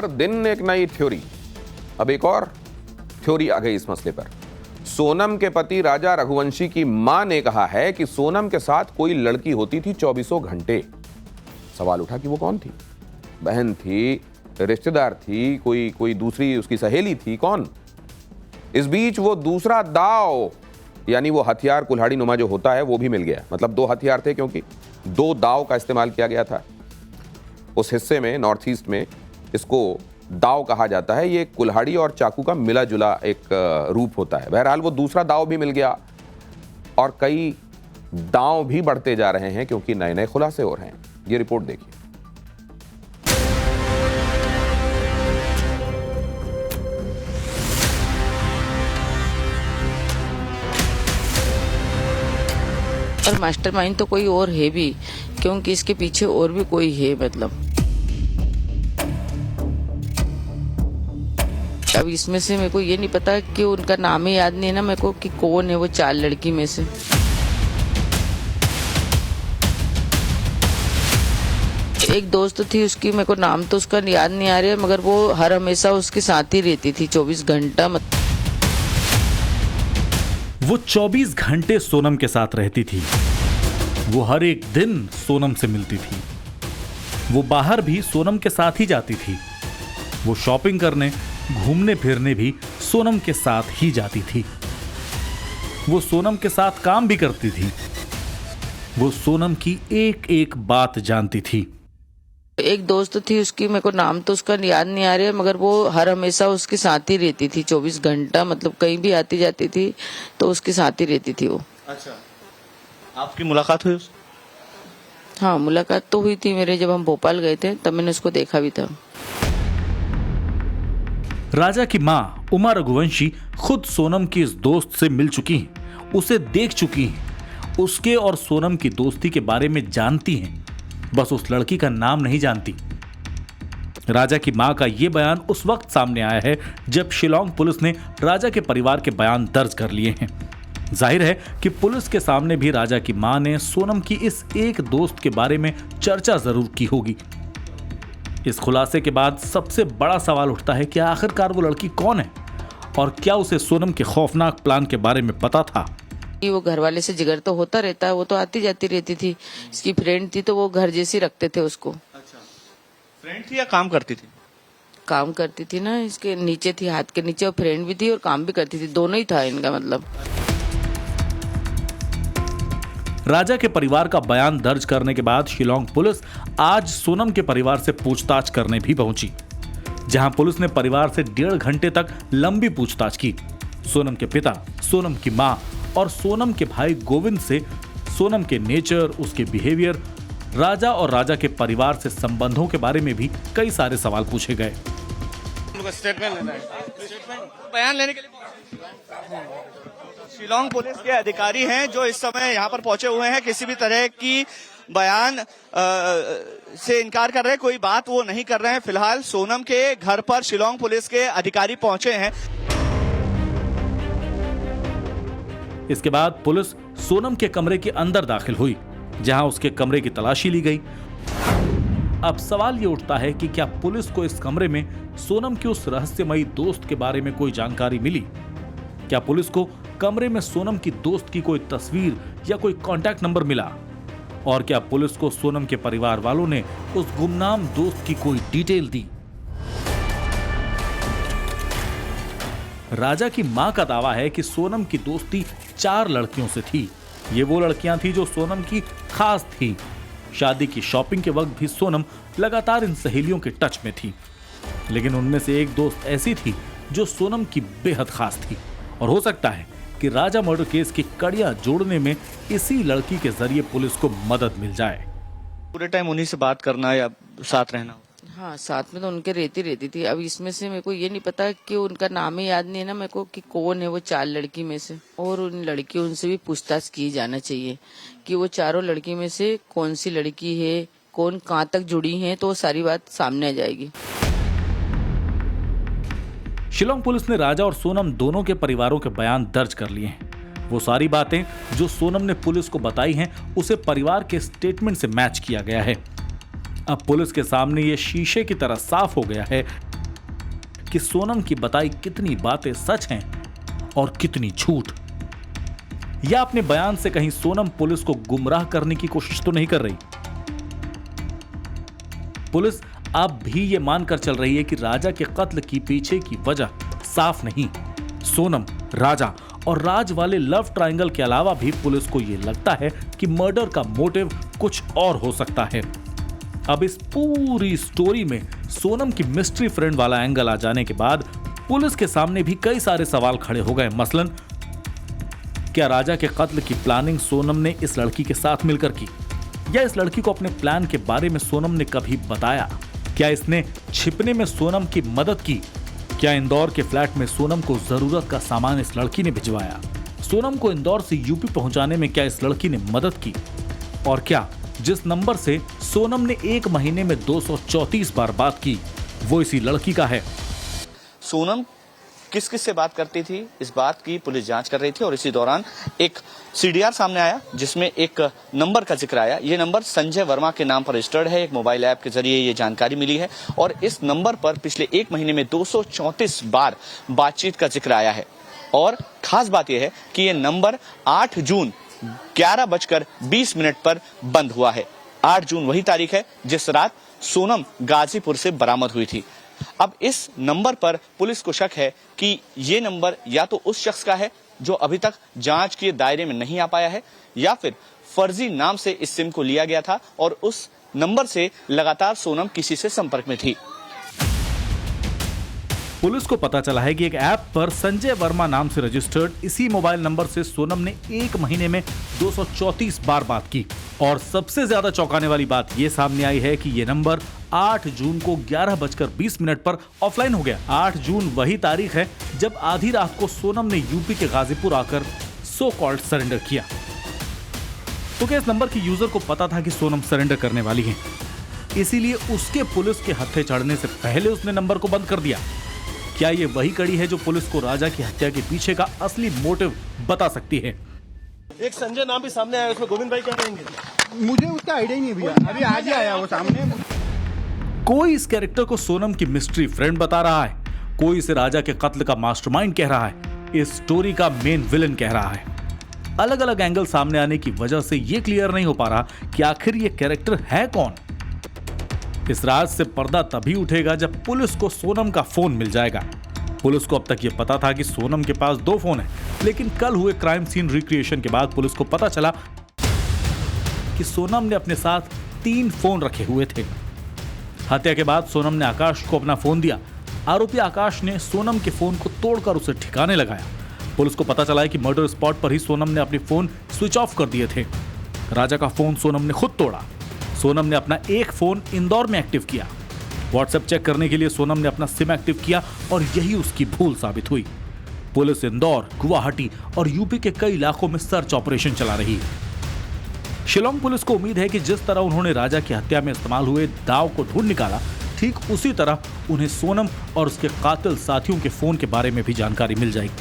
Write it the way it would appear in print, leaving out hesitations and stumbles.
हर दिन एक नई थ्योरी। अब एक और थ्योरी आ गई इस मसले पर। सोनम के पति राजा रघुवंशी की मां ने कहा है कि सोनम के साथ कोई लड़की होती थी 24 घंटे। सवाल उठा कि वो कौन थी? बहन थी, रिश्तेदार थी, कोई दूसरी उसकी सहेली थी, कौन? इस बीच वो दूसरा दाव यानी वो हथियार कुल्हाड़ी नुमा जो होता है वो भी मिल गया। मतलब दो हथियार थे क्योंकि दो दाव का इस्तेमाल किया गया था उस हिस्से में। नॉर्थ ईस्ट में इसको दाव कहा जाता है। ये कुल्हाड़ी और चाकू का मिला जुला एक रूप होता है। बहरहाल वो दूसरा दाव भी मिल गया और कई दांव भी बढ़ते जा रहे हैं क्योंकि नए नए खुलासे हो रहे हैं। ये रिपोर्ट देखिए। और मास्टरमाइंड तो कोई और है भी, क्योंकि इसके पीछे और भी कोई है। मतलब अब इसमें से मेरे को ये नहीं पता कि उनका नाम ही याद नहीं है ना मेरे को कि कौन है वो 4 लड़की में से। एक दोस्त थी उसकी, मेरे को नाम तो उसका याद नहीं आ रहा है, मगर वो हर हमेशा उसके साथ ही रहती थी 24 घंटा। वो 24 घंटे सोनम के साथ रहती थी। वो हर एक दिन सोनम से मिलती थी। वो बाहर भी सोनम के साथ ही जाती थी। वो शॉपिंग करने, घूमने फिरने भी सोनम के साथ ही जाती थी। वो सोनम के साथ काम भी करती थी। वो सोनम की एक एक बात जानती थी। एक दोस्त थी उसकी, मेरे को नाम तो उसका याद नहीं आ रहा है, मगर वो हर हमेशा उसके साथ ही रहती थी 24 घंटा। मतलब कहीं भी आती जाती थी तो उसके साथ ही रहती थी वो। अच्छा, आपकी मुलाकात हुई उससे? हाँ, मुलाकात तो हुई थी मेरे, जब हम भोपाल गए थे तब मैंने उसको देखा भी था। राजा की मां उमा रघुवंशी खुद सोनम की इस दोस्त से मिल चुकी हैं, उसे देख चुकी हैं, उसके और सोनम की दोस्ती के बारे में जानती हैं, बस उस लड़की का नाम नहीं जानती। राजा की मां का यह बयान उस वक्त सामने आया है जब शिलांग पुलिस ने राजा के परिवार के बयान दर्ज कर लिए हैं। जाहिर है कि पुलिस के सामने भी राजा की मां ने सोनम की इस एक दोस्त के बारे में चर्चा जरूर की होगी। इस खुलासे के बाद सबसे बड़ा सवाल उठता है कि आखिरकार वो लड़की कौन है और क्या उसे सोनम के खौफनाक प्लान के बारे में पता था? वो घर वाले से जिगर तो होता रहता है, वो तो आती जाती रहती थी। इसकी फ्रेंड थी तो वो घर जैसी रखते थे उसको। अच्छा, फ्रेंड थी या काम करती थी? काम करती थी ना, इसके नीचे थी, हाथ के नीचे, और फ्रेंड भी थी और काम भी करती थी, दोनों ही था इनका। मतलब राजा के परिवार का बयान दर्ज करने के बाद शिलांग पुलिस आज सोनम के परिवार से पूछताछ करने भी पहुंची, जहां पुलिस ने परिवार से 1.5 घंटे तक लंबी पूछताछ की। सोनम के पिता, सोनम की मां और सोनम के भाई गोविंद से सोनम के नेचर, उसके बिहेवियर, राजा और राजा के परिवार से संबंधों के बारे में भी कई सारे सवाल पूछे गए। स्टेटमेंट लेना है, बयान लेने के लिए शिलांग पुलिस के अधिकारी हैं जो इस समय यहाँ पर पहुंचे हुए हैं। किसी भी तरह की बयान से इनकार कर रहे हैं, कोई बात वो नहीं कर रहे हैं। फिलहाल सोनम के घर पर शिलांग पुलिस के अधिकारी पहुंचे हैं। इसके बाद पुलिस सोनम के कमरे के अंदर दाखिल हुई, जहां उसके कमरे की तलाशी ली गई। अब सवाल ये उठता है कि क्या पुलिस को इस कमरे में सोनम की उस रहस्यमयी दोस्त के बारे में कोई जानकारी मिली? क्या पुलिस को कमरे में सोनम की दोस्त की कोई तस्वीर या कोई कांटेक्ट नंबर मिला? और क्या पुलिस को सोनम के परिवार वालों ने उस गुमनाम दोस्त की कोई डिटेल दी? राजा की मां का दावा है कि सोनम की दोस्ती 4 लड़कियों से थी। ये वो लड़कियां थी जो सोनम की खास थी। शादी की शॉपिंग के वक्त भी सोनम लगातार इन सहेलियों के टच में थी, लेकिन उनमें से एक दोस्त ऐसी थी जो सोनम की बेहद खास थी। और हो सकता है कि राजा मर्डर केस की कड़ियां जोड़ने में इसी लड़की के जरिए पुलिस को मदद मिल जाए। पूरे टाइम उन्हीं से बात करना या साथ रहना? हाँ, साथ में तो उनके रहती थी। अब इसमें से मेरे को ये नहीं पता कि उनका नाम ही याद नहीं है ना मेरे को कि कौन है वो 4 लड़की में से। और उन लड़कियों उनसे भी पूछताछ की जाना चाहिए कि वो चारों लड़की में से कौन सी लड़की है, कौन कहाँ तक जुड़ी है, तो सारी बात सामने आ जाएगी। शिलांग पुलिस ने राजा और सोनम दोनों के परिवारों के बयान दर्ज कर लिए हैं। वो सारी बातें जो सोनम ने पुलिस को बताई हैं, उसे परिवार के स्टेटमेंट से मैच किया गया है। अब पुलिस के सामने ये शीशे की तरह साफ हो गया है कि सोनम की बताई कितनी बातें सच हैं और कितनी झूठ। या अपने बयान से कहीं सोनम पुलिस को गुमराह करने की कोशिश तो नहीं कर रही। पुलिस अब भी ये मानकर चल रही है कि राजा के कत्ल की पीछे की वजह साफ नहीं। सोनम, राजा और राज वाले लव ट्रायंगल के अलावा भी पुलिस को यह लगता है कि मर्डर का मोटिव कुछ और हो सकता है। अब इस पूरी स्टोरी में सोनम की मिस्ट्री फ्रेंड वाला एंगल आ जाने के बाद पुलिस के सामने भी कई सारे सवाल खड़े हो गए। मसलन, क्या राजा के कत्ल की प्लानिंग सोनम ने इस लड़की के साथ मिलकर की, या इस लड़की को अपने प्लान के बारे में सोनम ने कभी बताया? क्या इसने छिपने में सोनम की मदद की? क्या इंदौर के फ्लैट में सोनम को जरूरत का सामान इस लड़की ने भिजवाया? सोनम को इंदौर से यूपी पहुंचाने में क्या इस लड़की ने मदद की? और क्या जिस नंबर से सोनम ने एक महीने में 234 बार बात की वो इसी लड़की का है? सोनम किस किस से बात करती थी, इस बात की पुलिस जांच कर रही थी और इसी दौरान एक सीडीआर सामने आया जिसमें एक नंबर का जिक्र आया। ये नंबर संजय वर्मा के नाम पर रजिस्टर्ड है। एक मोबाइल ऐप के जरिए ये जानकारी मिली है और इस नंबर पर पिछले एक महीने में 234 बार बातचीत का जिक्र आया है। और खास बात यह है कि ये नंबर 8 जून 11:20 पर बंद हुआ है। 8 जून वही तारीख है जिस रात सोनम गाजीपुर से बरामद हुई थी। अब इस नंबर पर पुलिस को शक है कि ये नंबर या तो उस शख्स का है जो अभी तक जांच के दायरे में नहीं आ पाया है, या फिर फर्जी नाम से इस सिम को लिया गया था और उस नंबर से लगातार सोनम किसी से संपर्क में थी। पुलिस को पता चला है कि एक ऐप पर संजय वर्मा नाम से रजिस्टर्ड इसी मोबाइल नंबर से सोनम ने एक महीने में 234 बार बात की। और सबसे ज्यादा चौंकाने वाली बात यह सामने आई है कि यह नंबर 8 जून को 11:20 पर ऑफलाइन हो गया। 8 जून वही तारीख है जब आधी रात को सोनम ने यूपी के गाजीपुर आकर सो कॉल्ड सरेंडर किया। तो क्या इस नंबर की यूजर को पता था कि सोनम सरेंडर करने वाली है, इसीलिए उसके पुलिस के हत्थे चढ़ने से पहले उसने नंबर को बंद कर दिया? क्या ये वही कड़ी है जो पुलिस को राजा की हत्या के पीछे का असली मोटिव बता सकती है? एक संजय नाम भी सामने आया, उसमें गोविंद भाई क्या कहेंगे? मुझे उसका आइडिया ही नहीं भैया, अभी आज ही आया वो सामने। कोई इस कैरेक्टर को सोनम की मिस्ट्री फ्रेंड बता रहा है, कोई इसे राजा के कत्ल का मास्टरमाइंड कह रहा है, इस स्टोरी का मेन विलन कह रहा है। अलग अलग एंगल सामने आने की वजह से यह क्लियर नहीं हो पा रहा कि आखिर ये कैरेक्टर है कौन। इस राज से पर्दा तभी उठेगा जब पुलिस को सोनम का फोन मिल जाएगा। पुलिस को अब तक यह पता था कि सोनम के पास 2 फोन हैं, लेकिन कल हुए क्राइम सीन रिक्रिएशन के बाद पुलिस को पता चला कि सोनम ने अपने साथ 3 फोन रखे हुए थे। हत्या के बाद सोनम ने आकाश को अपना फोन दिया। आरोपी आकाश ने सोनम के फोन को तोड़कर उसे ठिकाने लगाया। पुलिस को पता चला है कि मर्डर स्पॉट पर ही सोनम ने अपने फोन स्विच ऑफ कर दिए थे। राजा का फोन सोनम ने खुद तोड़ा। सोनम ने अपना एक फोन इंदौर में एक्टिव किया। व्हाट्सएप चेक करने के लिए सोनम ने अपना सिम एक्टिव किया और यही उसकी भूल साबित हुई। पुलिस इंदौर, गुवाहाटी और यूपी के कई इलाकों में सर्च ऑपरेशन चला रही है। शिलोंग पुलिस को उम्मीद है कि जिस तरह उन्होंने राजा की हत्या में इस्तेमाल हुए दाव को ढूंढ निकाला, ठीक उसी तरह उन्हें सोनम और उसके कातिल साथियों के फोन के बारे में भी जानकारी मिल जाएगी।